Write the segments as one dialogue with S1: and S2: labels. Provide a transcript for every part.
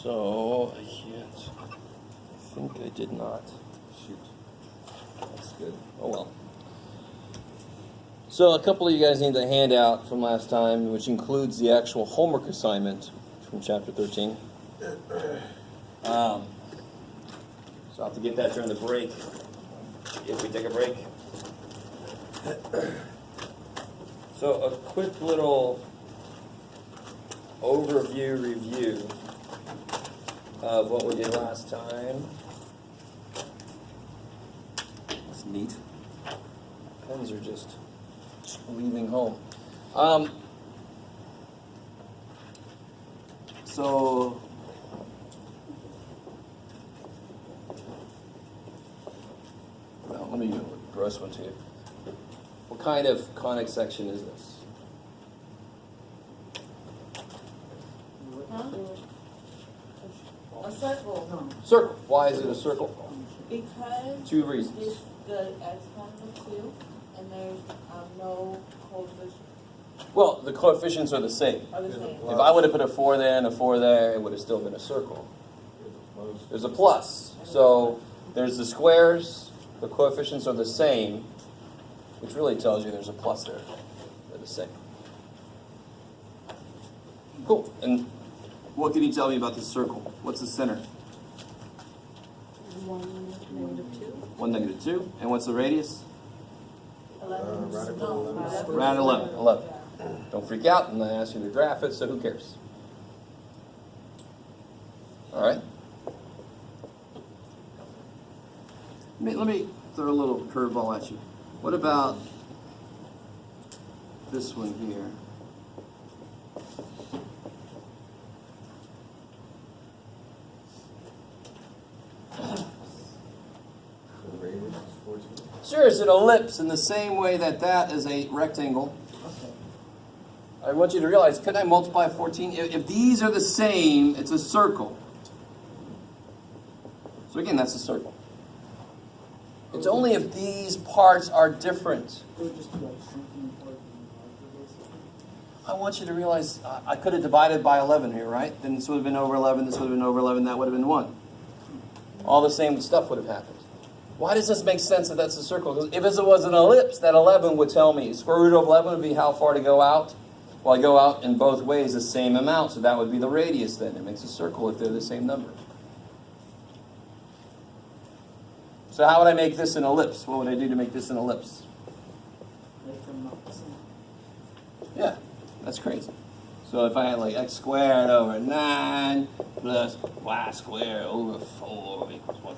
S1: So, I can't. I think I did not. Shoot. That's good. Oh well. So, a couple of you guys need the handout from last time, which includes the actual homework assignment from chapter 13. So, I'll have to get that during the break, if we take a break. So, a quick little overview review of what we did last time. That's neat. Pens are just leaving home. So well, let me do a gross one to you. What kind of conic section is this?
S2: A circle.
S1: Circle. Why is it a circle?
S2: Because
S1: 2 reasons.
S2: it's the exponent of 2, and there's no coefficient.
S1: Well, the coefficients are the same.
S2: Are the same.
S1: If I would have put a 4 there and a 4 there, it would have still been a circle. There's a plus. So there's the squares, the coefficients are the same, which really tells you there's a plus there. They're the same. Cool. And what can you tell me about this circle? What's the center?
S2: 1, -2.
S1: 1, -2. And what's the radius?
S2: 11.
S1: Around 11. 11. Don't freak out. I'm not asking you to graph it, so who cares? All right. Let me throw a little curveball at you. What about this one here? Sure, it's an ellipse in the same way that that is a rectangle. I want you to realize, couldn't I multiply 14? If these are the same, it's a circle. So again, that's a circle. It's only if these parts are different. I want you to realize, I could have divided by 11 here, right? Then this would have been over 11, this would have been over 11, that would have been 1. All the same stuff would have happened. Why does this make sense that that's a circle? Because if it was an ellipse, that 11 would tell me square root of 11 would be how far to go out. Well, I go out in both ways the same amount, so that would be the radius then. It makes a circle if they're the same number. So how would I make this an ellipse? What would I do to make this an ellipse? Yeah, that's crazy. So if I had like x squared over 9 plus y squared over 4 equals 1.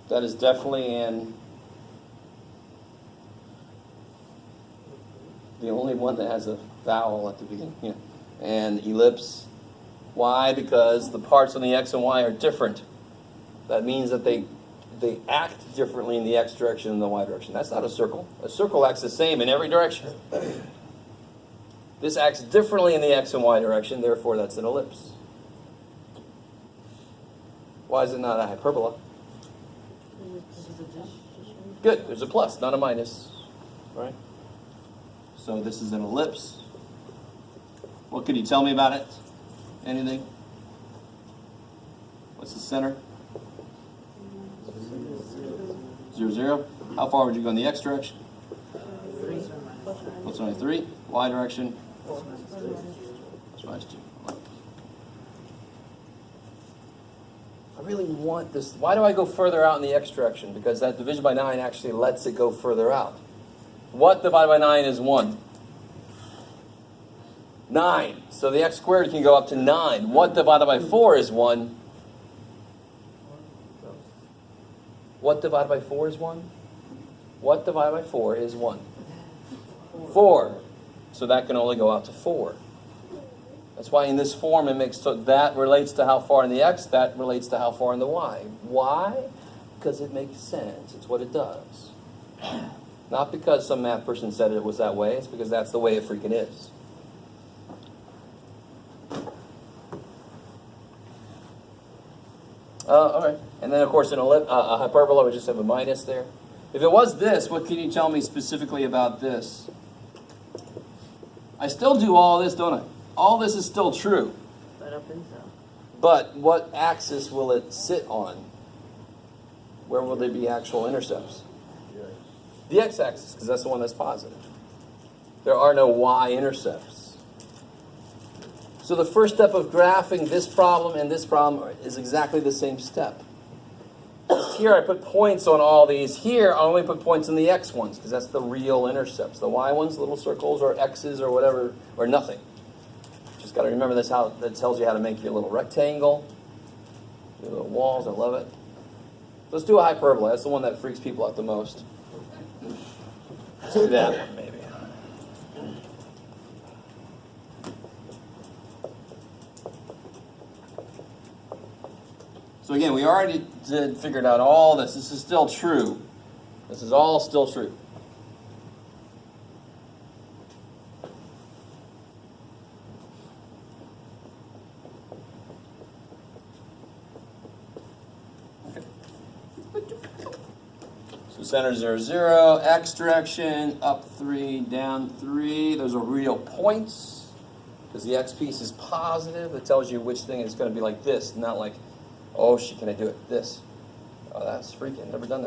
S1: That is definitely the only one that has a vowel at the beginning. Yeah. And ellipse. Why? Because the parts on the x and y are different. That means that they act differently in the x direction and the y direction. That's not a circle. A circle acts the same in every direction. This acts differently in the x and y direction, therefore that's an ellipse. Why is it not a hyperbola? Good, there's a plus, not a minus. Right? So this is an ellipse. What could you tell me about it? Anything? What's the center? 0, 0. How far would you go in the x direction?
S2: 3.
S1: What's only 3? Y direction? Plus minus 2. I really want this. Why do I go further out in the x direction? Because that division by 9 actually lets it go further out. What divided by 9 is 1? 9. So the x squared can go up to 9. What divided by 4 is 1? What divided by 4 is 1? What divided by 4 is 1? 4. So that can only go out to 4. That's why in this form it makes so that relates to how far in the x, that relates to how far in the y. Why? Because it makes sense. It's what it does. Not because some math person said it was that way. It's because that's the way it freaking is. All right. And then, of course, a hyperbola would just have a minus there. If it was this, what can you tell me specifically about this? I still do all this, don't I? all this is still true.
S3: But up and so.
S1: But what axis will it sit on? Where will there be actual intercepts? The x-axis, because that's the one that's positive. There are no y-intercepts. So the first step of graphing this problem and this problem is exactly the same step. Here I put points on all these. Here I only put points on the x ones, because that's the real intercepts. The y ones, little circles or x's or whatever, or nothing. Just got to remember this, how that tells you how to make your little rectangle, your little walls. I love it. Let's do a hyperbola. That's the one that freaks people out the most. Let's do that one, maybe. So again, we already figured out all this. This is still true. This is all still true. Center 0, 0, x direction, up 3, down 3. Those are real points, because the x piece is positive. It tells you which thing is going to be like this, not like, oh, can I do it? This. Oh, that's freaking. Never done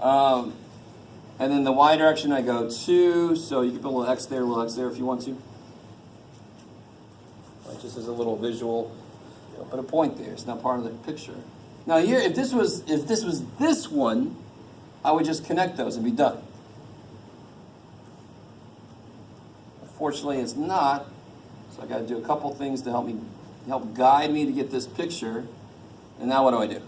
S1: that. And then the y direction, I go 2, so you can put a little x there if you want to. Right, just as a little visual. Don't put a point there. It's not part of the picture. Now here, if this was this one, I would just connect those and be done. Unfortunately, it's not. So I got to do a couple things to help guide me to get this picture. And now what do?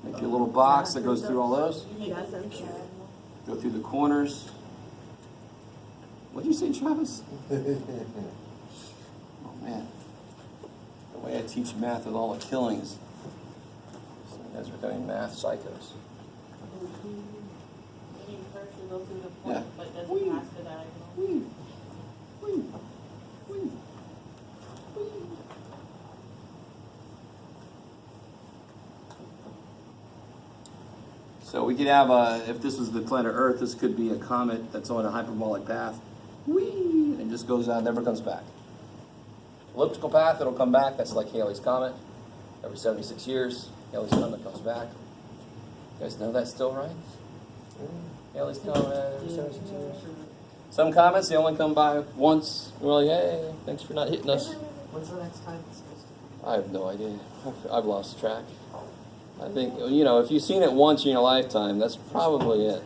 S1: Make your little box that goes through all those. Go through the corners. What did you say, Travis? Oh man. The way I teach math with all the killing is, so you guys are becoming math psychos.
S2: Go through the point,
S1: Yeah.
S2: but doesn't pass the diagonal.
S1: So we could have if this was the planet Earth, this could be a comet that's on a hyperbolic path. Whee! And it just goes out, never comes back. Elliptical path, it'll come back. That's like Halley's Comet. Every 76 years, Halley's Comet comes back. You guys know that's still right? Halley's Comet every 76 years. Some comets, they only come by once. We're like, hey, thanks for not hitting us.
S3: When's the next time it's supposed to
S1: I have no idea. I've lost track. I think, if you've seen it once in your lifetime, that's probably it.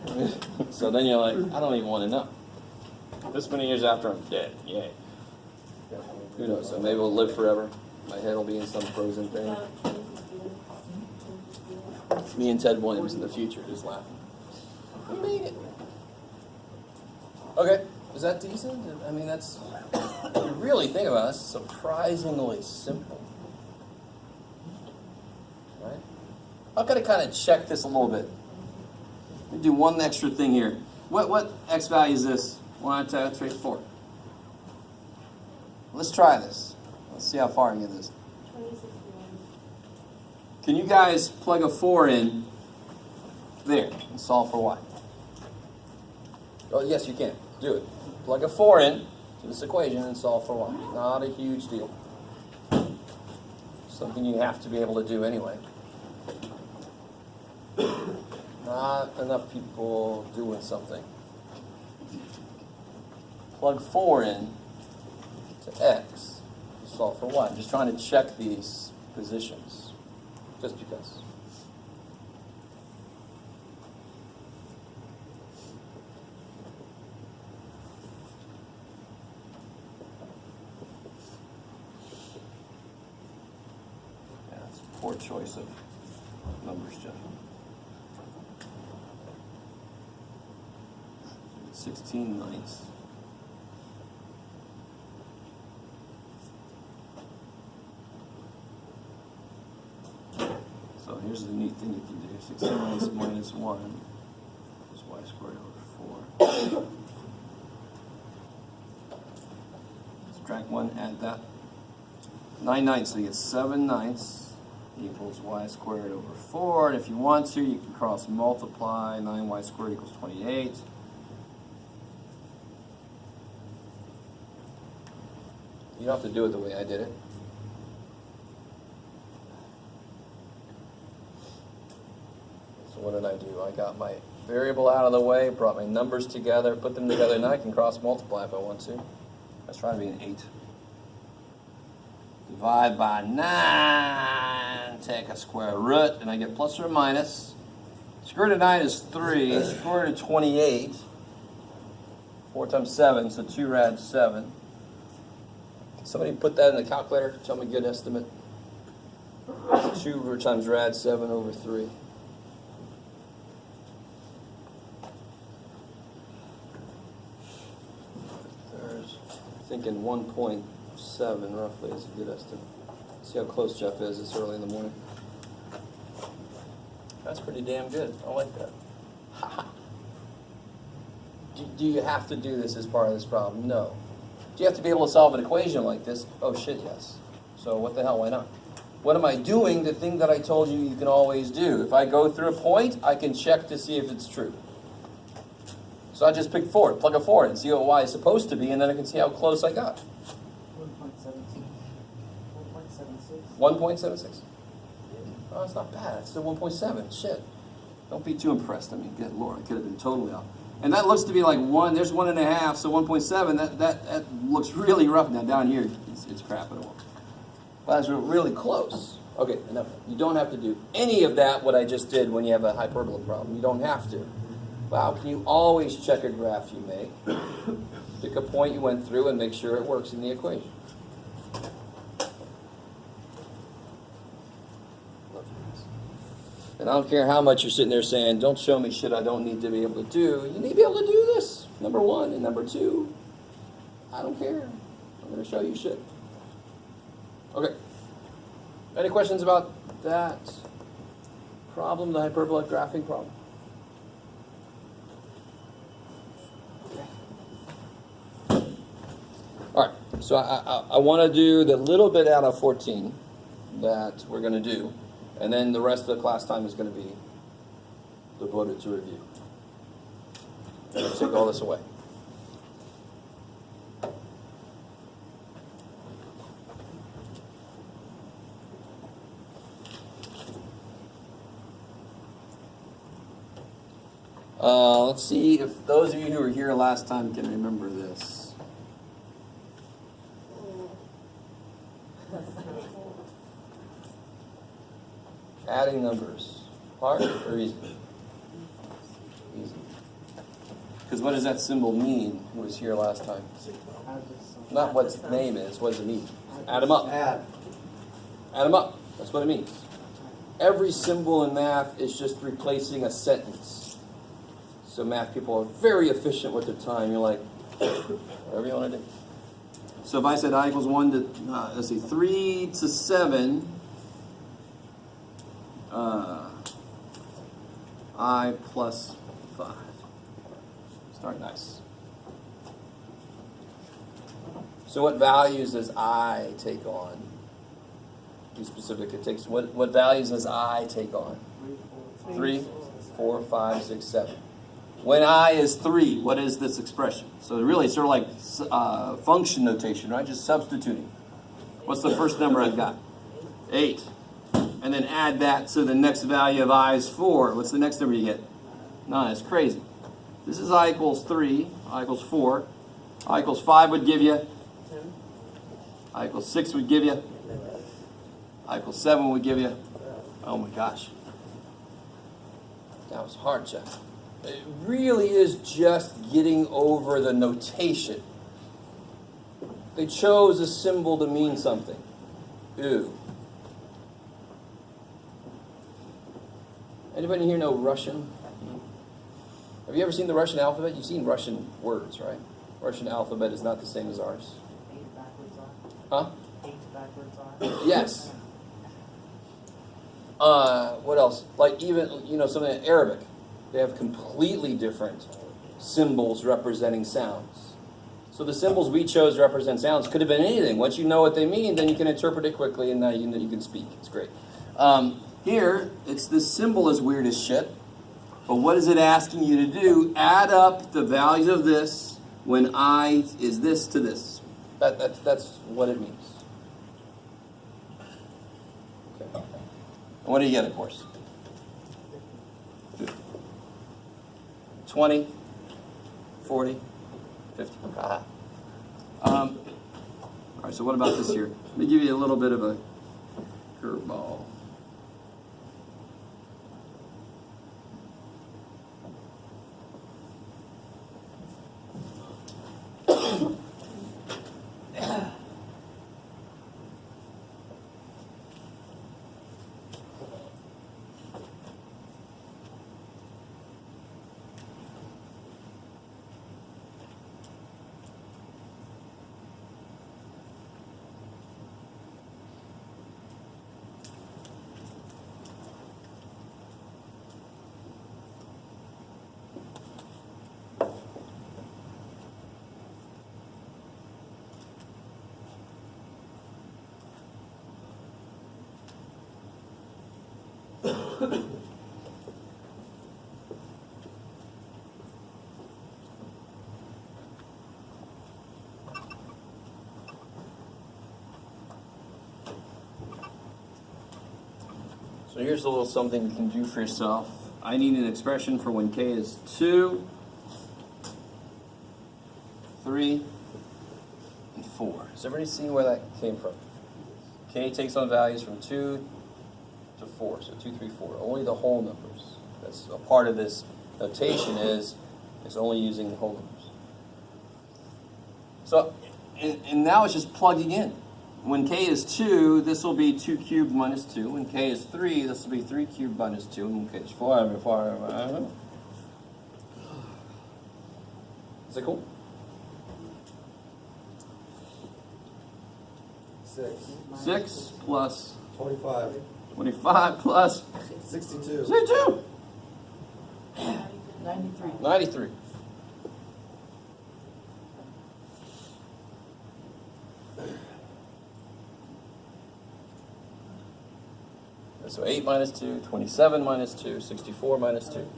S1: So then you're like, I don't even want to know. This many years after I'm dead, yay. Who knows? So maybe we'll live forever. My head will be in some frozen thing. Me and Ted Williams in the future just laughing. We made it. Okay, is that decent? I mean, that's, if you really think about it, that's surprisingly simple. Right? I've got to kind of check this a little bit. Let me do one extra thing here. What x value is this? 1, 2, 3, 4. Let's try this. Let's see how far I can get this.
S2: 2061.
S1: Can you guys plug a 4 in there and solve for y? Oh, yes, you can. Do it. Plug a 4 in to this equation and solve for y. Not a huge deal. Something you have to be able to do anyway. Not enough people doing something. Plug 4 in to x, solve for y. I'm just trying to check these positions, just because. Yeah, it's a poor choice of numbers, Jeff. 16 ninths. So here's the neat thing you can do. 16 ninths minus 1 is y squared over 4. Subtract 1, add that. 9 ninths, so you get 7 ninths equals y squared over 4. And if you want to, you can cross multiply. 9y squared equals 28. You don't have to do it the way I did it. So what did I do? I got my variable out of the way, brought my numbers together, put them together. Now I can cross multiply if I want to. That's trying to be an 8. Divide by 9, take a square root, and I get plus or minus. Square root of 9 is 3, square root of 28. 4 times 7, so 2 rad 7. Can somebody put that in the calculator? Tell me a good estimate. 2 times rad 7 over 3. There's, thinking 1.7 roughly is a good estimate. See how close Jeff is. It's early in the morning. That's pretty damn good. I like that. Do you have to do this as part of this problem? No. Do you have to be able to solve an equation like this? Oh shit, yes. So what the hell, why not? What am I doing? The thing that I told you can always do. If I go through a point, I can check to see if it's true. So I just pick 4, plug a 4 in, see what y is supposed to be, and then I can see how close I got.
S3: 1.76.
S1: 1.76? Oh, it's not bad. It's still 1.7. Shit. Don't be too impressed. I mean, good Lord, I could have been totally off. And that looks to be like 1, there's 1.5, so 1.7, that looks really rough. Now down here, it's crap at all. But that's really close. Okay, enough. You don't have to do any of that, what I just did when you have a hyperbola problem. You don't have to. Wow, can you always check a graph you make? Pick a point you went through and make sure it works in the equation. And I don't care how much you're sitting there saying, don't show me shit I don't need to be able to do. You need to be able to do this, number 1. And number 2, I don't care. I'm going to show you shit. Okay. Any questions about that problem, the hyperbolic graphing problem? All right. So I want to do the little bit out of 14 that we're going to do. And then the rest of the class time is going to be devoted to review. Let's take all this away. Let's see if those of you who were here last time can remember this. Adding numbers, hard or easy? Easy. Because what does that symbol mean? Who was here last time? Not what its name is. What does it mean? Add them up. Add them up. That's what it means. Every symbol in math is just replacing a sentence. So math people are very efficient with their time. You're like, whatever you want to do. So if I said I equals 1 to, let's see, 3 to 7. I plus 5. Start nice. So what values does I take on? Be specific. It takes what values does I take on? 3, 4, 5, 6, 7. When I is 3, what is this expression? So really it's sort of like function notation, right? Just substituting. What's the first number I've got? 8. And then add that to the next value of I is 4. What's the next number you get? 9. It's crazy. This is I equals 3. I equals 4. I equals 5 would give you. I equals 6 would give you. I equals 7 would give you. Oh my gosh. That was hard, Jeff. It really is just getting over the notation. They chose a symbol to mean something. Ew. Anybody here know Russian? Have you ever seen the Russian alphabet? You've seen Russian words, right? Russian alphabet is not the same as ours.
S3: 8 backwards
S1: Huh?
S3: 8 backwards
S1: Yes. What else? Like even, something in Arabic. They have completely different symbols representing sounds. So the symbols we chose represent sounds. Could have been anything. Once you know what they mean, then you can interpret it quickly and now you can speak. It's great. Here, this symbol is weird as shit. But what is it asking you to do? Add up the values of this when I is this to this. That's what it means. Okay. And what do you get, of course? 20, 40, 50. Ah. All right, so what about this here? Let me give you a little bit of a curveball. So here's a little something you can do for yourself. I need an expression for when k is 2, 3, and 4. Has everybody seen where that came from? K takes on values from 2 to 4, so 2, 3, 4. Only the whole numbers. That's a part of this notation is it's only using the whole numbers. So, and now it's just plugging in. When k is 2, this will be 2 cubed minus 2. When k is 3, this will be 3 cubed minus 2. And when k is 4, Is that cool? 6 plus
S4: 25.
S1: 25 plus
S4: 62.
S1: 62.
S3: 93.
S1: 93. So 8 minus 2, 27 minus 2, 64 minus 2.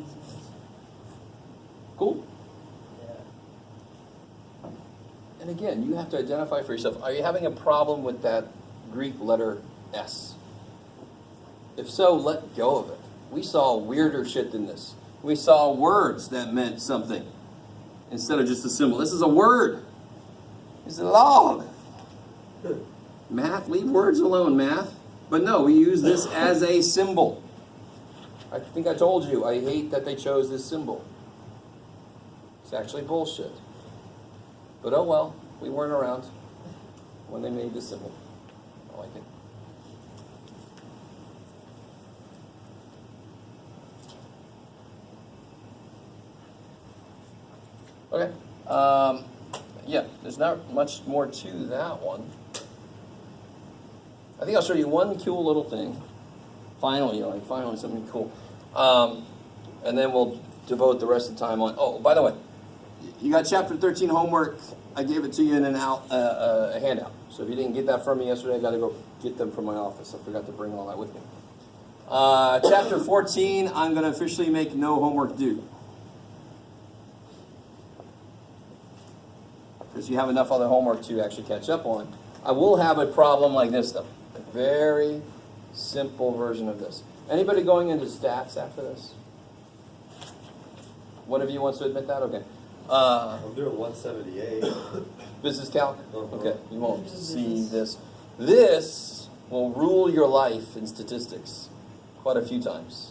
S1: Cool? And again, you have to identify for yourself, are you having a problem with that Greek letter S? If so, let go of it. We saw weirder shit than this. We saw words that meant something instead of just a symbol. This is a word. It's a log. Math, leave words alone, math. But no, we use this as a symbol. I think I told you, I hate that they chose this symbol. It's actually bullshit. But oh well, we weren't around when they made this symbol. I like it. Okay. Yeah, there's not much more to that one. I think I'll show you one cool little thing. Finally, finally something cool. And then we'll devote the rest of the time on. Oh, by the way, you got chapter 13 homework. I gave it to you in a handout. So if you didn't get that from me yesterday, I got to go get them from my office. I forgot to bring all that with me. Chapter 14, I'm going to officially make no homework due. Because you have enough other homework to actually catch up on. I will have a problem like this, though. A very simple version of this. Anybody going into stats after this? One of you wants to admit that? Okay.
S4: I'm doing 178.
S1: Business calc? Okay, you won't see this. This will rule your life in statistics quite a few times.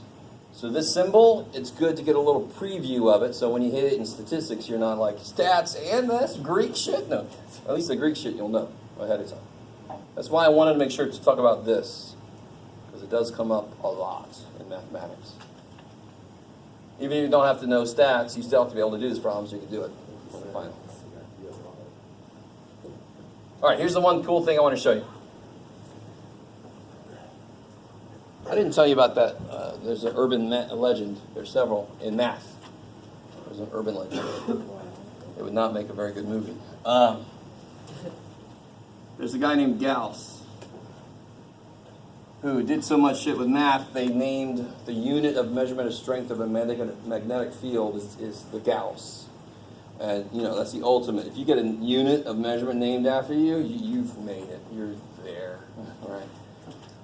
S1: So this symbol, it's good to get a little preview of it, so when you hit it in statistics, you're not like, stats and that's Greek shit? No, at least the Greek shit you'll know ahead of time. That's why I wanted to make sure to talk about this, because it does come up a lot in mathematics. Even if you don't have to know stats, you still have to be able to do this problem so you can do it. Fine. All right, here's the one cool thing I want to show you. I didn't tell you about that. There's an urban legend. There's several in math. There's an urban legend. It would not make a very good movie. There's a guy named Gauss who did so much shit with math, they named the unit of measurement of strength of a magnetic field is the Gauss. And, that's the ultimate. If you get a unit of measurement named after you, you've made it. You're there. All right.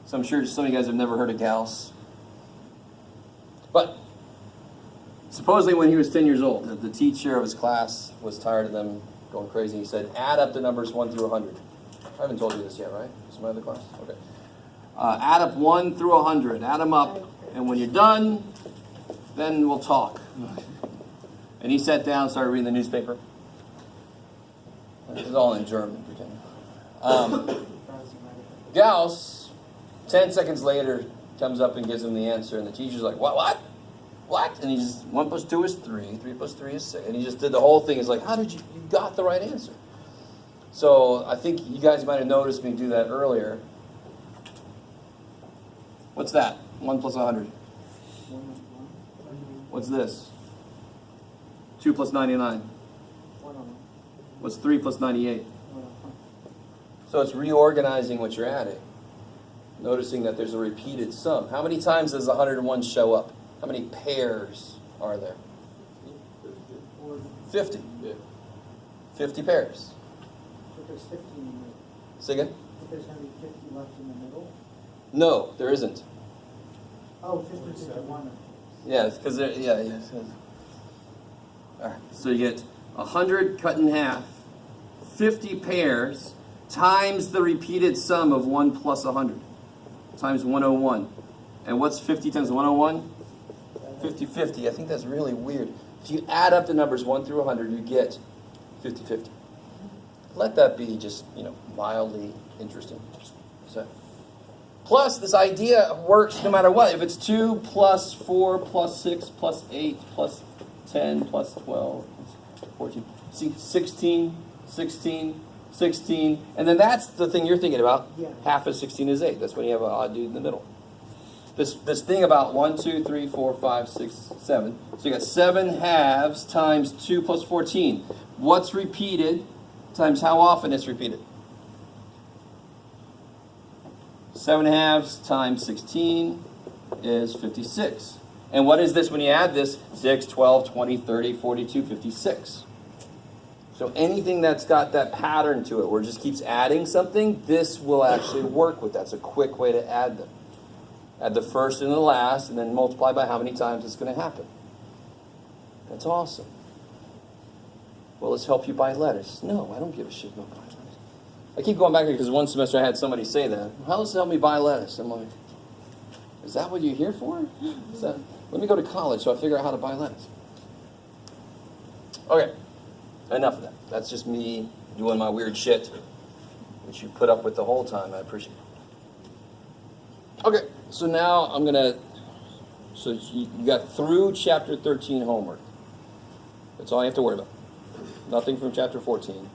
S1: So I'm sure some of you guys have never heard of Gauss. But supposedly when he was 10 years old, the teacher of his class was tired of them going crazy. He said, add up the numbers 1 through 100. I haven't told you this yet, right? Is my other class? Okay. Add up 1 through 100. Add them up. And when you're done, then we'll talk. And he sat down, started reading the newspaper. It was all in German, pretend. Gauss, 10 seconds later, comes up and gives him the answer, and the teacher's like, what? And he just, 1 plus 2 is 3, 3 plus 3 is 6. And he just did the whole thing. He's like, how did you got the right answer? So I think you guys might have noticed me do that earlier. What's that? 1 plus 100. What's this? 2 plus 99. What's 3 plus 98? So it's reorganizing what you're adding. Noticing that there's a repeated sum. How many times does 101 show up? How many pairs are there? 50. 50 pairs.
S3: But there's 50 in the middle.
S1: Say again?
S3: But there's going to be 50 left in the middle.
S1: No, there isn't.
S3: Oh, 50 to 1.
S1: Yeah, because All right, so you get 100 cut in half, 50 pairs, times the repeated sum of 1 plus 100, times 101. And what's 50 times 101? 50-50. I think that's really weird. If you add up the numbers 1 through 100, you get 50-50. Let that be just, mildly interesting. So, plus, this idea works no matter what. If it's 2 plus 4 plus 6 plus 8 plus 10 plus 12 plus 14. See, 16, 16, 16. And then that's the thing you're thinking about.
S3: Yeah.
S1: Half of 16 is 8. That's when you have an odd dude in the middle. This thing about 1, 2, 3, 4, 5, 6, 7. So you got 7 halves times 2 plus 14. What's repeated times how often it's repeated? 7 halves times 16 is 56. And what is this when you add this? 6, 12, 20, 30, 42, 56. So anything that's got that pattern to it where it just keeps adding something, this will actually work with that. It's a quick way to add them. Add the first and the last, and then multiply by how many times it's going to happen. That's awesome. Will this help you buy lettuce? No, I don't give a shit about buying lettuce. I keep going back here because one semester I had somebody say that. How does it help me buy lettuce? I'm like, is that what you're here for? Let me go to college so I figure out how to buy lettuce. Okay, enough of that. That's just me doing my weird shit, which you put up with the whole time. I appreciate it. Okay, so now I'm going to, so you got through chapter 13 homework. That's all you have to worry about. Nothing from chapter 14.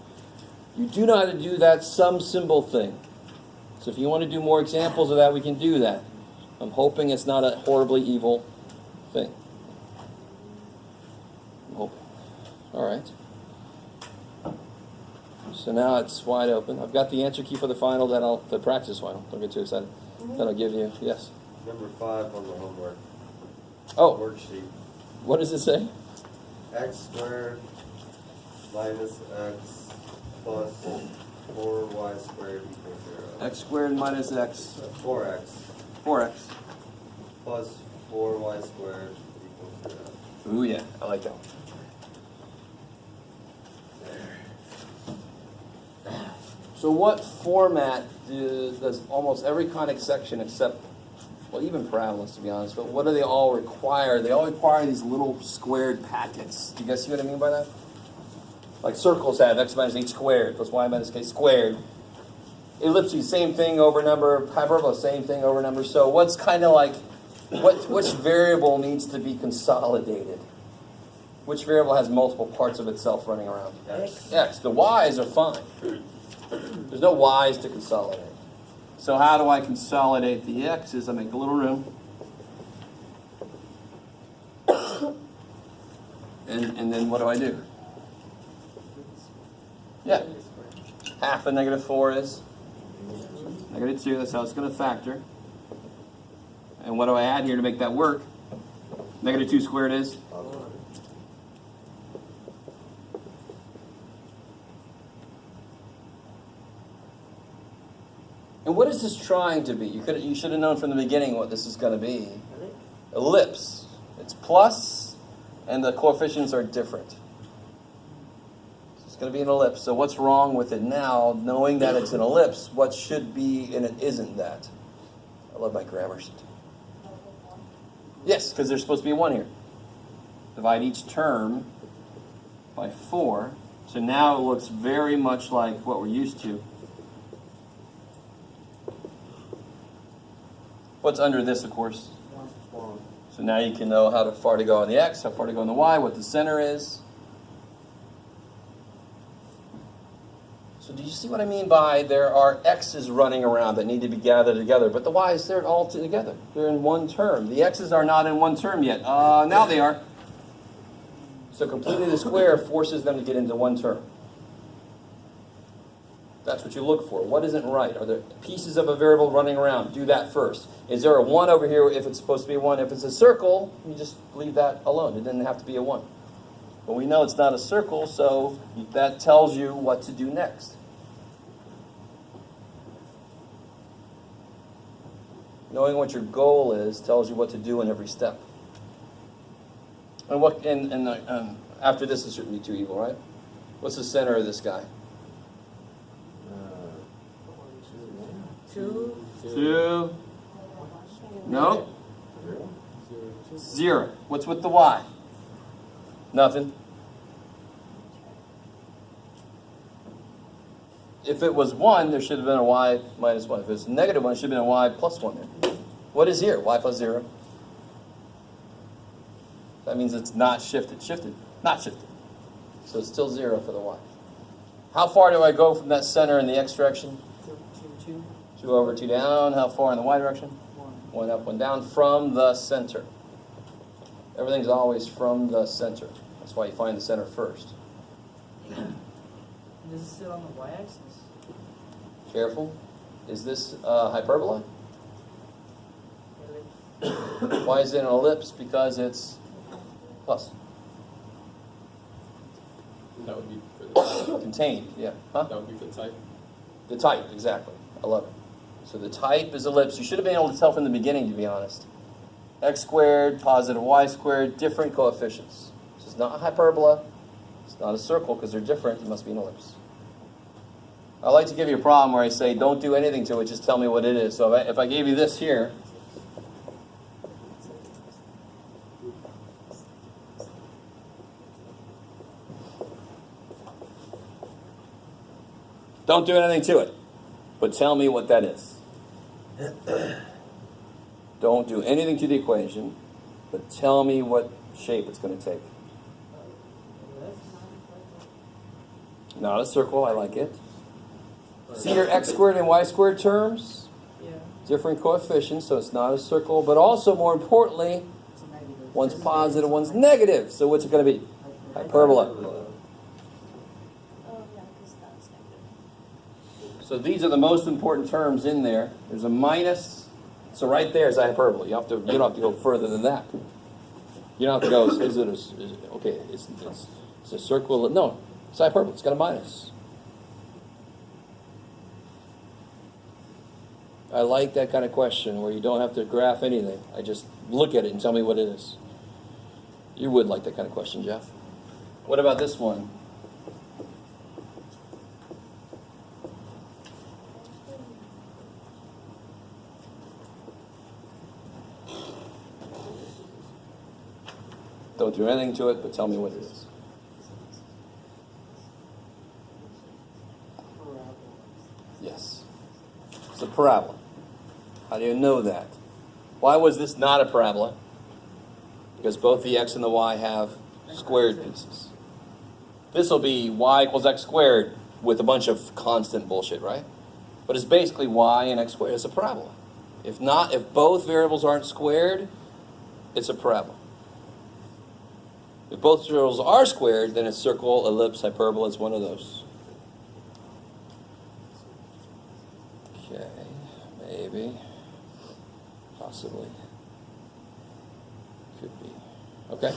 S1: You do know how to do that sum symbol thing. So if you want to do more examples of that, we can do that. I'm hoping it's not a horribly evil thing. I'm hoping. All right. So now it's wide open. I've got the answer key for the final, the practice final. Don't get too excited. That I'll give you. Yes.
S4: Number 5 on the homework.
S1: Oh.
S4: Worksheet.
S1: What does it say?
S4: X squared minus x plus 4y squared equals 0.
S1: X squared minus x.
S4: 4x
S1: 4x.
S4: plus 4y squared equals 0.
S1: Ooh, yeah. I like that one. So what format does almost every conic section except, well, even parabolas, to be honest, but what do they all require? They all require these little squared packets. Do you guys see what I mean by that? Like circles have x minus h squared plus y minus k squared. Ellipses, same thing over number. Hyperbola, same thing over number. So what's kind of like, which variable needs to be consolidated? Which variable has multiple parts of itself running around? X. The y's are fine. There's no y's to consolidate. So how do I consolidate the x's? I make a little room. And then what do I do? Yeah. Half of negative 4 is negative 2. That's how it's going to factor. And what do I add here to make that work? Negative 2 squared is And what is this trying to be? You should have known from the beginning what this is going to be. Ellipse. It's plus, and the coefficients are different. It's going to be an ellipse. So what's wrong with it now, knowing that it's an ellipse? What should be and it isn't that? I love my grammar sheet. Yes, because there's supposed to be a 1 here. Divide each term by 4. So now it looks very much like what we're used to. What's under this, of course? So now you can know how far to go on the x, how far to go on the y, what the center is. So do you see what I mean by there are x's running around that need to be gathered together, but the y's, they're all together. They're in one term. The x's are not in one term yet. Now they are. So completing the square forces them to get into one term. That's what you look for. What isn't right? Are there pieces of a variable running around? Do that first. Is there a 1 over here if it's supposed to be a 1? If it's a circle, you just leave that alone. It didn't have to be a 1. But we know it's not a circle, so that tells you what to do next. Knowing what your goal is tells you what to do in every step. And after this, it shouldn't be too evil, right? What's the center of this guy? 2. No. 0. What's with the y? Nothing. If it was 1, there should have been a y minus 1. If it's negative 1, it should have been a y plus 1 there. What is here? Y plus 0. That means it's not shifted. Shifted? Not shifted. So it's still 0 for the y. How far do I go from that center in the x direction? 2 over, 2 down. How far in the y direction? 1 up, 1 down. From the center. Everything's always from the center. That's why you find the center first.
S5: Does it sit on the y-axis?
S1: Careful. Is this hyperbola? Why is it an ellipse? Because it's plus.
S6: That would be for the
S1: Contained, yeah. Huh?
S6: That would be for the type.
S1: The type, exactly. I love it. So the type is ellipse. You should have been able to tell from the beginning, to be honest. X squared, positive y squared, different coefficients. This is not a hyperbola. It's not a circle because they're different. It must be an ellipse. I like to give you a problem where I say, don't do anything to it, just tell me what it is. So if I gave you this here, don't do anything to it, but tell me what that is. Don't do anything to the equation, but tell me what shape it's going to take. Not a circle, I like it. See your x squared and y squared terms?
S5: Yeah.
S1: Different coefficients, so it's not a circle, but also, more importantly,
S3: It's a negative.
S1: one's positive, one's negative. So what's it going to be? Hyperbola.
S2: Oh, yeah, because that's negative.
S1: So these are the most important terms in there. There's a minus. So right there is a hyperbola. You don't have to go further than that. You don't have to go, it's a circle. No, it's hyperbola. It's got a minus. I like that kind of question where you don't have to graph anything. I just look at it and tell me what it is. You would like that kind of question, Jeff. What about this one? Don't do anything to it, but tell me what it is. Yes. It's a parabola. How do you know that? Why was this not a parabola? Because both the x and the y have squared pieces. This will be y equals x squared with a bunch of constant bullshit, right? But it's basically y and x squared. It's a parabola. If both variables aren't squared, it's a parabola. If both variables are squared, then it's circle, ellipse, hyperbola. It's one of those. Okay, maybe, possibly, could be. Okay.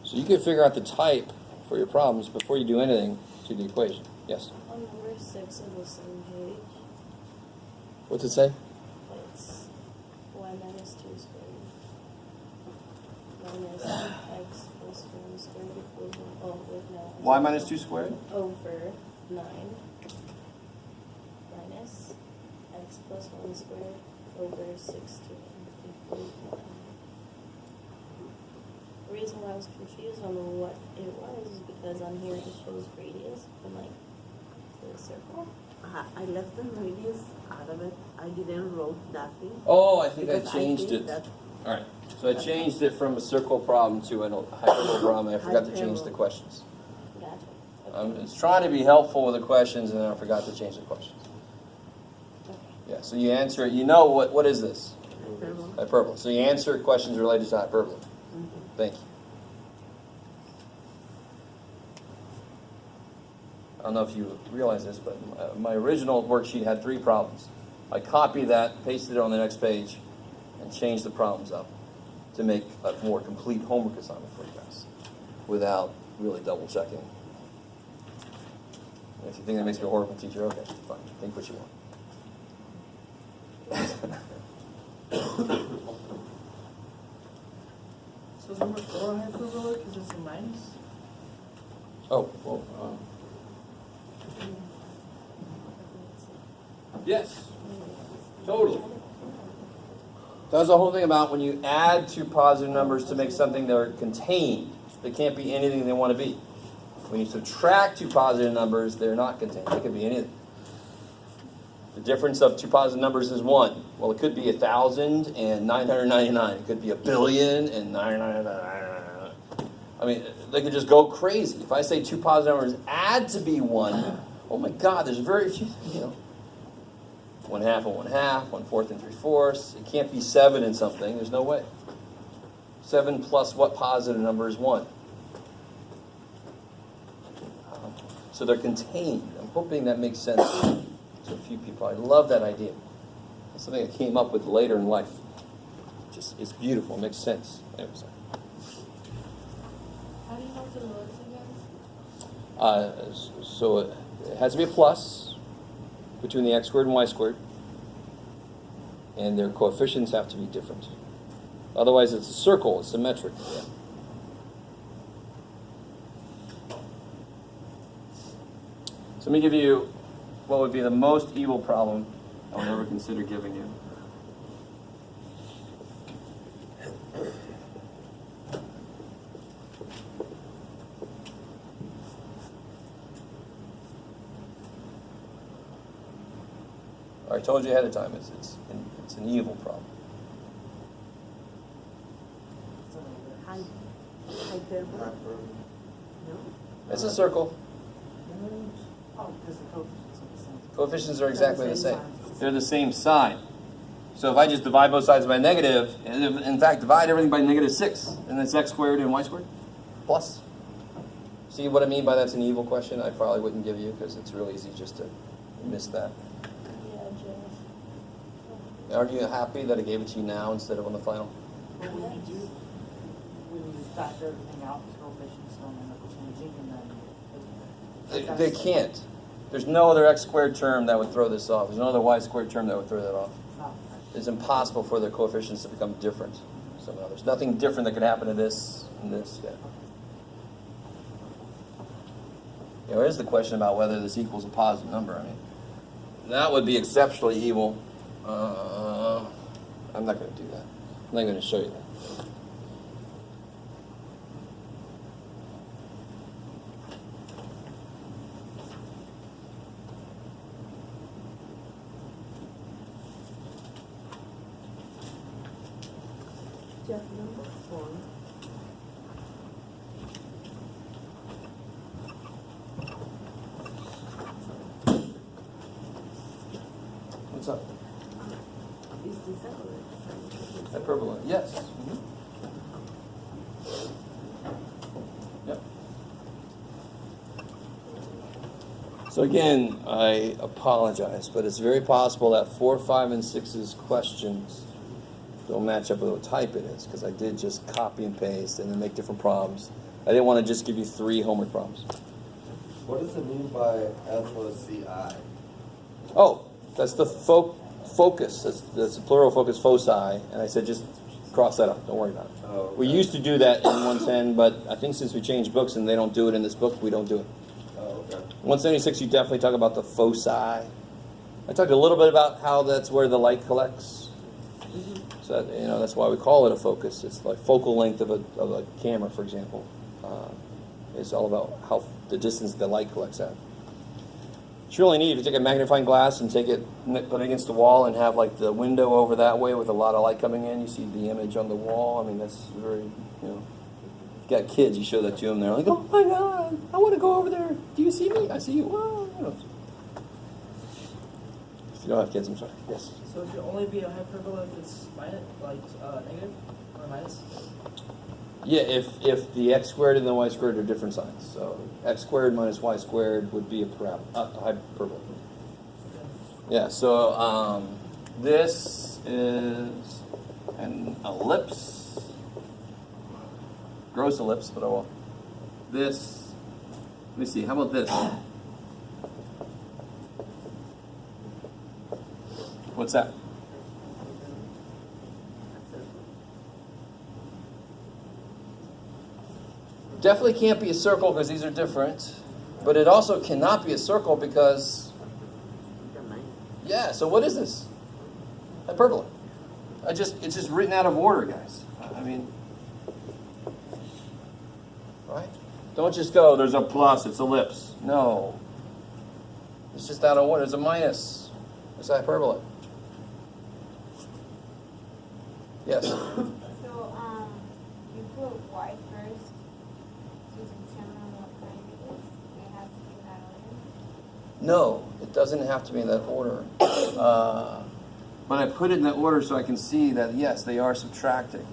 S1: So you can figure out the type for your problems before you do anything. to the equation. Yes?
S5: On number 6 of the same page,
S1: What's it say?
S5: it's y minus 2 squared minus x plus 1 squared
S1: Y minus 2 squared?
S5: over 9 minus x plus 1 squared over 16 equals 1. The reason why I was confused on what it was is because on here it shows radius and like the circle.
S7: I left the radius out of it. I didn't wrote nothing.
S1: Oh, I think I
S7: because
S1: changed
S7: think
S1: it.
S7: that
S1: All right. So I changed it from a circle problem to a hyperbole problem. I forgot to change the questions.
S5: Gotcha.
S1: I was trying to be helpful with the questions, and then I forgot to change the questions.
S5: Okay.
S1: Yeah, so you answer it. You know what is this?
S7: hyperbole.
S1: Hyperbole. So you answer questions related to hyperbole. Thank you. I don't know if you realize this, but my original worksheet had 3 problems. I copied that, pasted it on the next page, and changed the problems up to make a more complete homework assignment for you guys without really double checking. If you think that makes me a horrible teacher, okay, fine. Think what you want.
S3: So is number 4 hyperbolic because it's a minus?
S1: Oh,
S6: Well,
S1: yes, totally. That's the whole thing about when you add 2 positive numbers to make something that are contained. They can't be anything they want to be. When you subtract 2 positive numbers, they're not contained. They could be anything. The difference of 2 positive numbers is 1. Well, it could be 1,000 and 999. It could be 1,000,000,000 and 999. I mean, they could just go crazy. If I say 2 positive numbers add to be 1, oh my God, there's very few, 1/2 and 1/2, 1/4 and 3/4. It can't be 7 in something. There's no way. 7 plus what positive number is 1? So they're contained. I'm hoping that makes sense to a few people. I love that idea. It's something I came up with later in life. It's beautiful. It makes sense. Anyways.
S2: How do you know the rows again?
S1: So it has to be a plus between the x squared and y squared. And their coefficients have to be different. Otherwise, it's a circle. It's symmetric. Yeah. So let me give you what would be the most evil problem I would ever consider giving you. I told you ahead of time, it's an evil problem.
S7: Hyperbole. No?
S1: It's a circle.
S3: Oh, because the coefficients are the same.
S1: Coefficients are exactly the same.
S3: sign.
S1: They're the same sign. So if I just divide both sides by negative, and in fact, divide everything by -6, and it's x squared and y squared plus. See what I mean by that's an evil question? I probably wouldn't give you because it's real easy just to miss that.
S5: Yeah, Jeff.
S1: Aren't you happy that I gave it to you now instead of on the final?
S3: But when you do, when you factor everything out, the coefficients don't end up changing, and then
S1: They can't. There's no other x squared term that would throw this off. There's no other y squared term that would throw that off.
S3: Oh,
S1: It's impossible for the coefficients to become different. So no, there's nothing different that could happen to this and this. Yeah. There is the question about whether this equals a positive number. I mean, that would be exceptionally evil. I'm not going to do that. I'm not going to show you that.
S7: Just number 4.
S1: What's up?
S7: Is this a correct?
S1: Hyperbola. Yes. Yep. So again, I apologize, but it's very possible that 4, 5, and 6's questions don't match up with what type it is, because I did just copy and paste and then make different problems. I didn't want to just give you 3 homework problems.
S4: What does it mean by FOCI?
S1: Oh, that's the focus. That's the plural focus, foci. And I said just cross that out. Don't worry about it.
S4: Oh, okay.
S1: We used to do that in 110, but I think since we changed books and they don't do it in this book, we don't do it.
S4: Oh, okay.
S1: 176, you definitely talk about the foci. I talked a little bit about how that's where the light collects. So that, that's why we call it a focus. It's like focal length of a camera, for example. It's all about how the distance the light collects at. It's really neat. If you take a magnifying glass and put it against the wall and have like the window over that way with a lot of light coming in, you see the image on the wall. I mean, that's very, If you got kids, you show that to them. They're like, oh my God, I want to go over there. Do you see me? I see you. Wow. If you don't have kids, I'm sorry. Yes.
S8: So it could only be a hyperbola if it's minus, negative or minus?
S1: Yeah, if the x squared and the y squared are different signs. So x squared minus y squared would be a hyperbola. Yeah, so this is an ellipse. Gross ellipse, but oh well. This, let me see, how about this? What's that? Definitely can't be a circle because these are different, but it also cannot be a circle because, yeah, so what is this? Hyperbola. It's just written out of order, guys. I mean, right? Don't just go, there's a plus, it's ellipse. No. It's just out of order. There's a minus. It's hyperbola. Yes?
S2: So, you put y first to determine what kind it is? It has to be in that order?
S1: No, it doesn't have to be in that order. But I put it in that order so I can see that, yes, they are subtracting.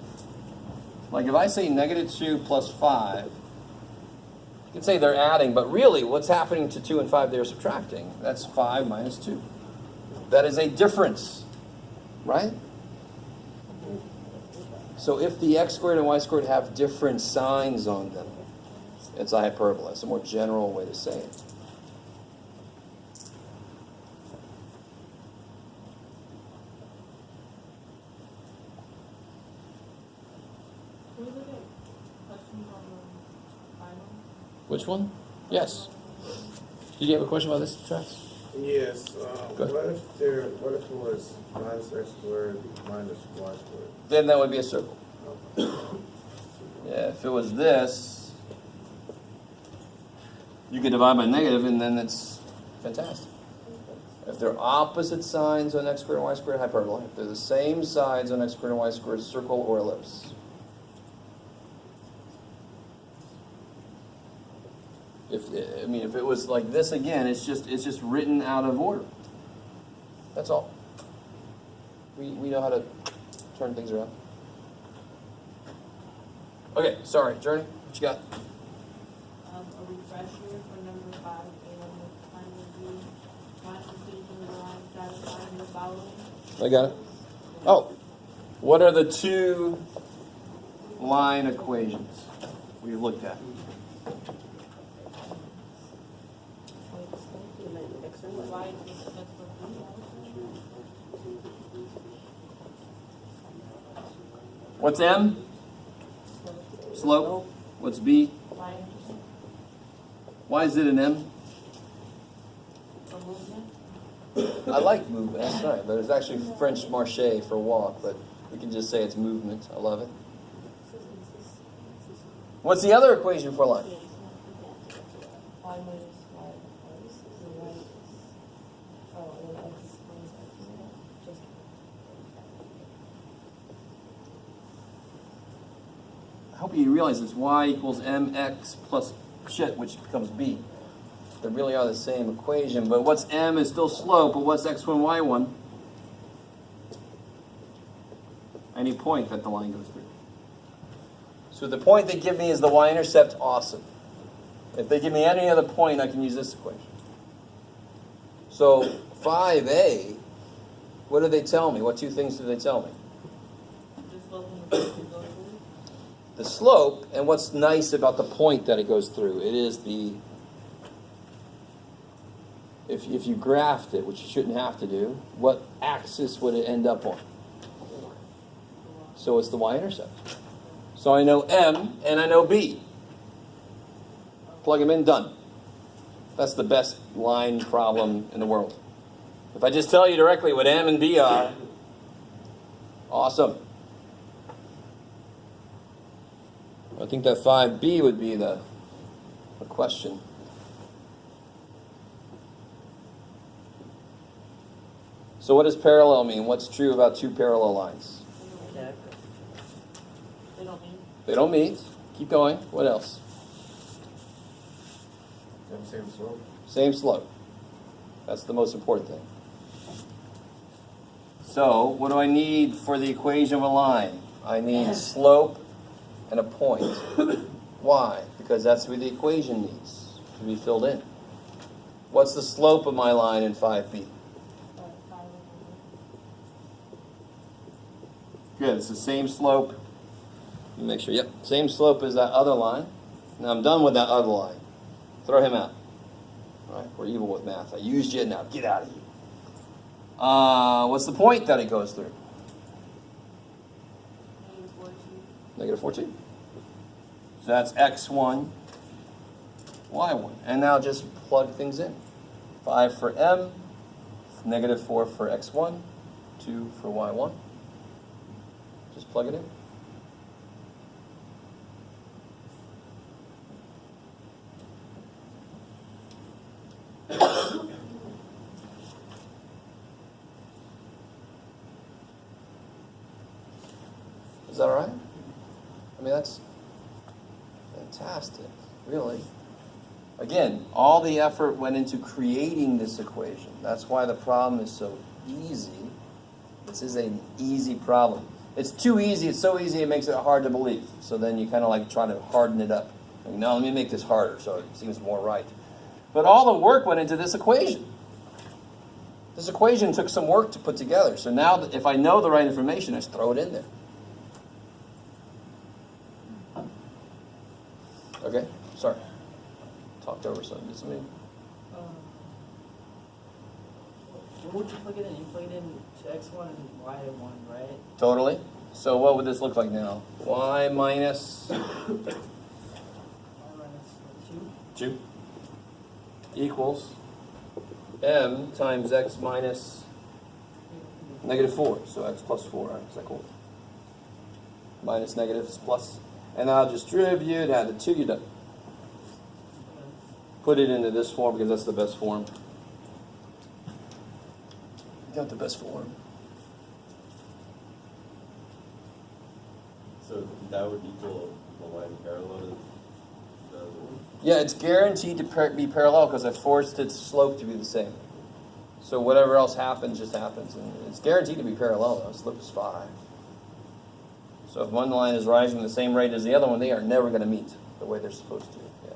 S1: Like if I say -2 plus 5, you can say they're adding, but really what's happening to 2 and 5, they're subtracting. That's 5 minus 2. That is a difference, right? So if the x squared and y squared have different signs on them, it's a hyperbola. It's a more general way to say it.
S2: Can we look at questions on the final?
S1: Which one? Yes. Did you have a question about this, Trax?
S9: Yes,
S1: Good.
S9: what if it was minus x squared minus y squared?
S1: Then that would be a circle. Yeah, if it was this, you could divide by negative and then it's fantastic. If they're opposite signs on x squared and y squared, hyperbola. If they're the same sides on x squared and y squared, circle or ellipse. If it was like this again, it's just written out of order. That's all. We know how to turn things around. Okay, sorry, Journey, what you got?
S2: A refresher for number 5, and find the quantification of the line satisfying the following.
S1: I got it. Oh, what are the two line equations we looked at?
S2: Y equals x plus b.
S1: What's M? Slope. What's B?
S2: Y intercept
S1: Why is it an M?
S2: for movement.
S1: I like movement, that's right. But it's actually French marche for walk, but we can just say it's movement. I love it. What's the other equation for line?
S2: Y minus y. Oh, and then x minus x. Just
S1: I hope you realize it's y equals mx plus shit, which becomes b. They really are the same equation, but what's m is still slope, but what's x1, y1? Any point that the line goes through. So the point they give me is the y-intercept, awesome. If they give me any other point, I can use this equation. So 5a, what do they tell me? What two things do they tell me?
S2: just looking at the go through.
S1: The slope, and what's nice about the point that it goes through, it is the if you graphed it, which you shouldn't have to do, what axis would it end up on? So it's the y-intercept. So I know M and I know B. Plug them in, done. That's the best line problem in the world. If I just tell you directly what M and B are, awesome. I think that 5B would be the question. So what does parallel mean? What's true about two parallel lines?
S3: They don't mean.
S1: They don't meet. Keep going. What else?
S9: Same slope.
S1: Same slope. That's the most important thing. So what do I need for the equation of a line? I need slope and a point. Why? Because that's what the equation needs to be filled in. What's the slope of my line in 5B? Good, it's the same slope. Let me make sure, yep, same slope as that other line. Now I'm done with that other line. Throw him out. All right, we're evil with math. I used you, now get out of here. What's the point that it goes through? Negative 14. So that's x1, y1. And now just plug things in. 5 for m, negative 4 for x1, 2 for y1. Just plug it in. Is that all right? I mean, that's fantastic, really. Again, all the effort went into creating this equation. That's why the problem is so easy. This is an easy problem. It's too easy. It's so easy it makes it hard to believe. So then you kind of like try to harden it up. Like, no, let me make this harder so it seems more right. But all the work went into this equation. This equation took some work to put together. So now if I know the right information, I just throw it in there. Okay, sorry. Talked over something. Did somebody?
S8: What would you plug it in? You plug it in to x1 and y1, right?
S1: Totally. So what would this look like now? Y minus
S8: Y minus 2.
S1: 2 equals m times x minus negative 4. So x plus 4, right? Is that cool? Minus negative is plus. And I'll distribute, add the 2, you're done. Put it into this form because that's the best form. You got the best form.
S4: So that would equal the line parallel to the other one?
S1: Yeah, it's guaranteed to be parallel because I forced its slope to be the same. So whatever else happens, just happens. And it's guaranteed to be parallel though. Slope is 5. So if one line is rising the same rate as the other one, they are never going to meet the way they're supposed to. Yeah.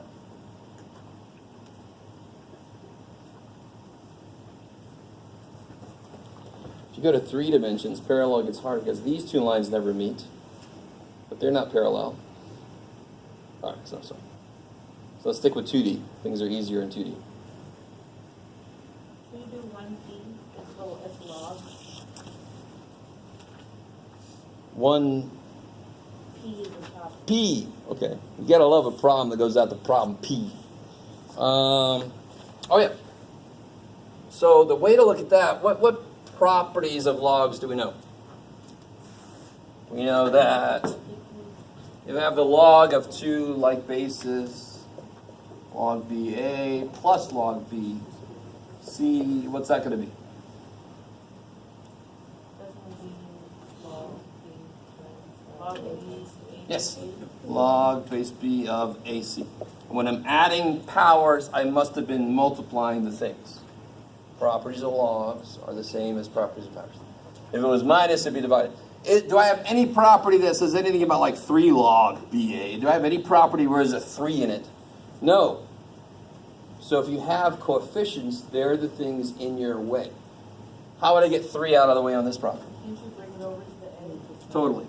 S1: If you go to 3 dimensions, parallel gets harder because these two lines never meet, but they're not parallel. All right, so let's stick with 2D. Things are easier in 2D.
S5: Can you do 1p as log?
S1: 1
S5: P is the top.
S1: P. Okay. You gotta love a problem that goes out to problem P. Oh yeah. So the way to look at that, what properties of logs do we know? We know that if I have the log of 2 like bases, log BA plus log B, C, what's that going to be?
S5: That's going to be log B.
S1: Yes, log base B of AC. When I'm adding powers, I must have been multiplying the things. Properties of logs are the same as properties of powers. If it was minus, it'd be divided. Do I have any property that says anything about like 3 log BA? Do I have any property where there's a 3 in it? No. So if you have coefficients, they're the things in your way. How would I get 3 out of the way on this property?
S5: Can't you bring it over to the edge?
S1: Totally.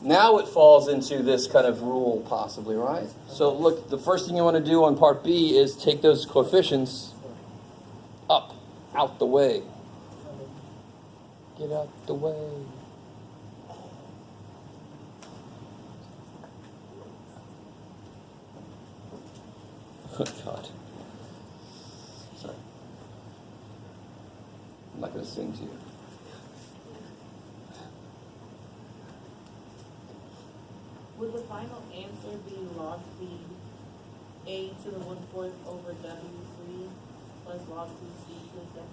S1: Now it falls into this kind of rule, possibly, right? So look, the first thing you want to do on part B is take those coefficients up, out the way. Get out the way. Oh, God. Sorry. I'm not going to sing to you.
S3: Would the final answer be log b a to the 1/4 over w3 plus log 2c to the second?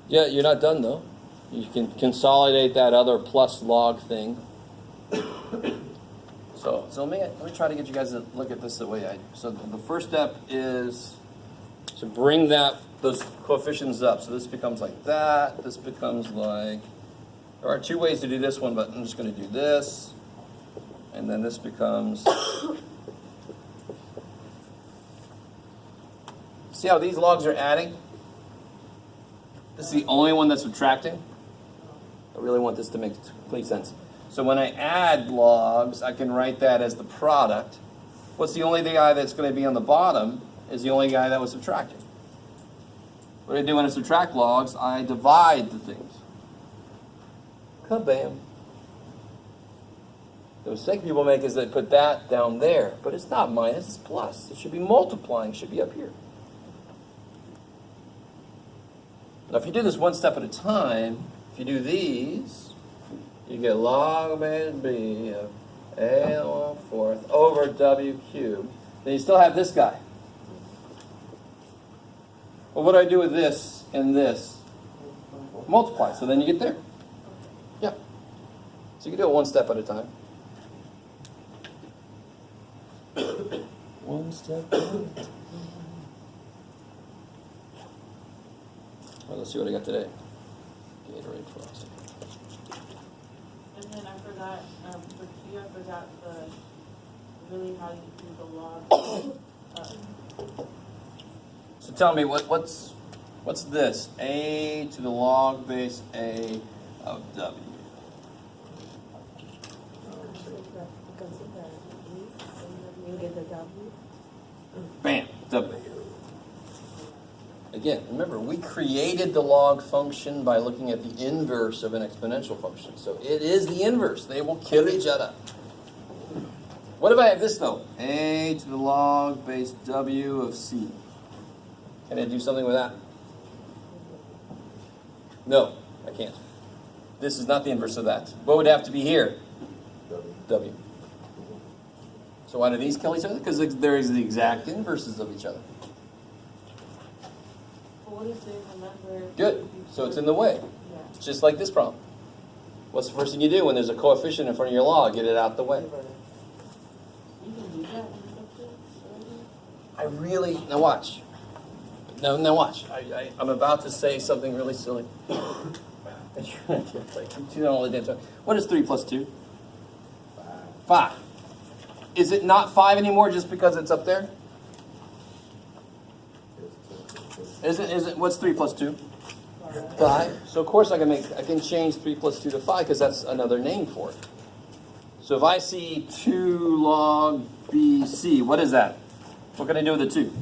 S1: Yeah, you're not done though. You can consolidate that other plus log thing. So let me try to get you guys to look at this the way I. So the first step is to bring those coefficients up. So this becomes like that. This becomes like. There are two ways to do this one, but I'm just going to do this, and then this becomes. See how these logs are adding? This is the only one that's subtracting. I really want this to make complete sense. So when I add logs, I can write that as the product. What's the only guy that's going to be on the bottom is the only guy that was subtracting. What do I do when I subtract logs? I divide the things. Kabam. The mistake people make is they put that down there. But it's not minus, it's plus. It should be multiplying, it should be up here. Now if you do this one step at a time, if you do these, you get log base b of a to the 1/4 over w cubed. Then you still have this guy. Well, what do I do with this and this? Multiply, so then you get there. Yeah. So you can do it one step at a time. One step at a time. Well, let's see what I got today. Gatorade Frost.
S3: And then I forgot, for Q, I forgot really how you do the log.
S1: So tell me, what's this? A to the log base A of W.
S7: Because of the e, you get the w.
S1: Bam, W. Again, remember, we created the log function by looking at the inverse of an exponential function. So it is the inverse. They will kill each other. What if I have this, though? A to the log base W of C. Can I do something with that? No, I can't. This is not the inverse of that. What would have to be here? W. So why do these kill each other? Because they're the exact inverses of each other.
S3: What if there's another?
S1: Good. So it's in the way.
S3: Yeah.
S1: It's just like this problem. What's the first thing you do when there's a coefficient in front of your log? Get it out the way.
S3: You can do that in something.
S1: I really... Now watch. Now watch. I'm about to say something really silly. And you're going to get like, you do that all the damn time. What is 3 plus 2? 5. Is it not 5 anymore just because it's up there? Isn't what's 3 plus 2? 5. So of course I can change 3 plus 2 to 5 because that's another name for it. So if I see 2 log BC, what is that? What can I do with the 2?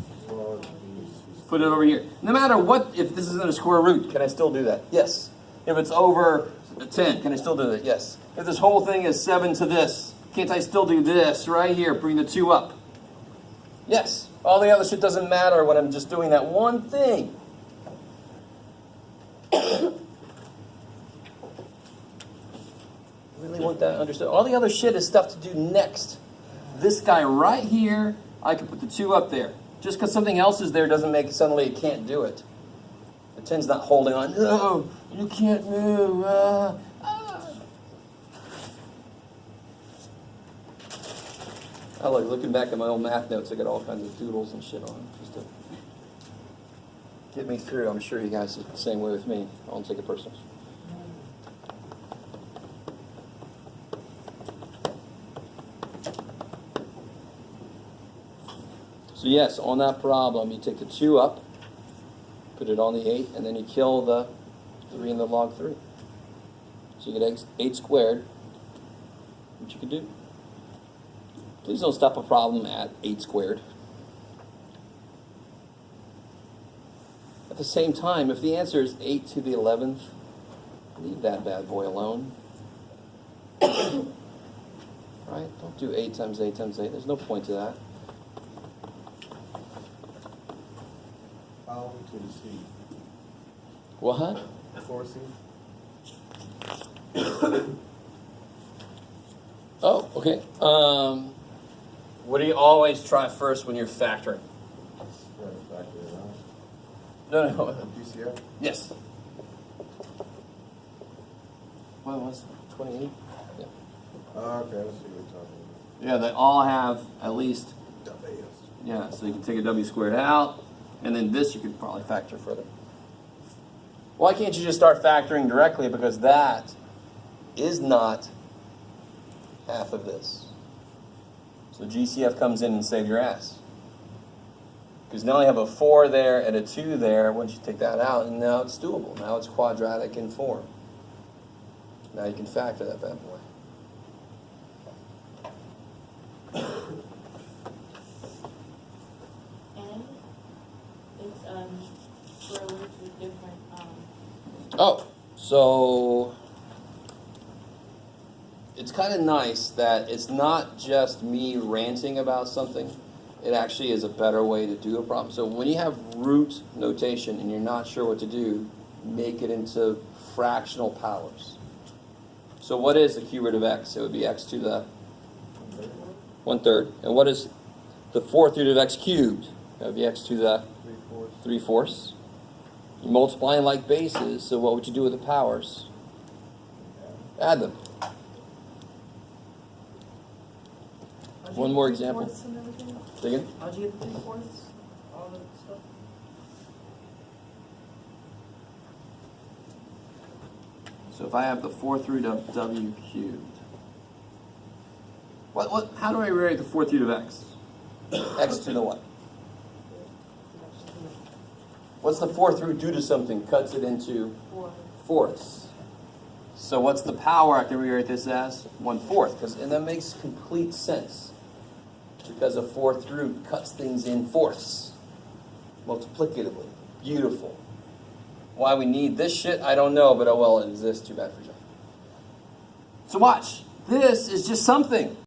S1: Put it over here. No matter what, if this isn't a square root, can I still do that? Yes. If it's over 10, can I still do that? Yes. If this whole thing is 7 to this, can't I still do this right here? Bring the 2 up. Yes. All the other shit doesn't matter when I'm just doing that one thing. Really want that understood. All the other shit is stuff to do next. This guy right here, I can put the 2 up there. Just because something else is there doesn't make it suddenly it can't do it. The 10's not holding on. No, you can't move. I like looking back at my old math notes. I got all kinds of doodles and shit on them just to get me through. I'm sure you guys are the same way with me. I won't take it personal. So yes, on that problem, you take the 2 up, put it on the 8, and then you kill the 3 in the log 3. So you get 8 squared what you can do. Please don't stop a problem at 8 squared. At the same time, if the answer is 8 to the 11th, leave that bad boy alone. Right? Don't do 8 times 8 times 8. There's no point to that.
S9: How to the C?
S1: What?
S9: 4C?
S1: Oh, okay. What do you always try first when you're factoring?
S9: Trying to factor it out.
S1: No.
S9: GCF?
S1: Yes. What was it? 28? Yeah.
S9: Oh, okay, I see what you're talking
S1: Yeah, they all have at least,
S9: about. WS.
S1: yeah, so you can take a w squared out, and then this you could probably factor further. Why can't you just start factoring directly? Because that is not half of this. So GCF comes in and save your ass. Because now you have a 4 there and a 2 there. Once you take that out, and now it's doable. Now it's quadratic in form. Now you can factor that bad boy.
S3: And it's square roots with different
S1: Oh, so it's kind of nice that it's not just me ranting about something. It actually is a better way to do a problem. So when you have root notation and you're not sure what to do, make it into fractional powers. So what is the cube root of x? It would be x to the 1/3. And what is the 4th root of x cubed? That would be x to the 3/4. You're multiplying like bases, so what would you do with the powers? Add them.
S8: How'd you
S1: One
S8: get
S1: more
S8: the
S1: example.
S8: 3/4 and everything?
S1: Say again?
S8: How'd you get the 3/4? All that stuff?
S1: So if I have the 4th root of w cubed, how do I rewrite the 4th root of x? X to the what? What's the 4th root do to something? Cuts it into
S3: 4.
S1: fourths. So what's the power I can rewrite this as? 1/4, and that makes complete sense. Because a 4th root cuts things in fourths. Multiplicatively. Beautiful. Why we need this shit, I don't know, but oh well, it exists. Too bad for John. So watch. This is just something.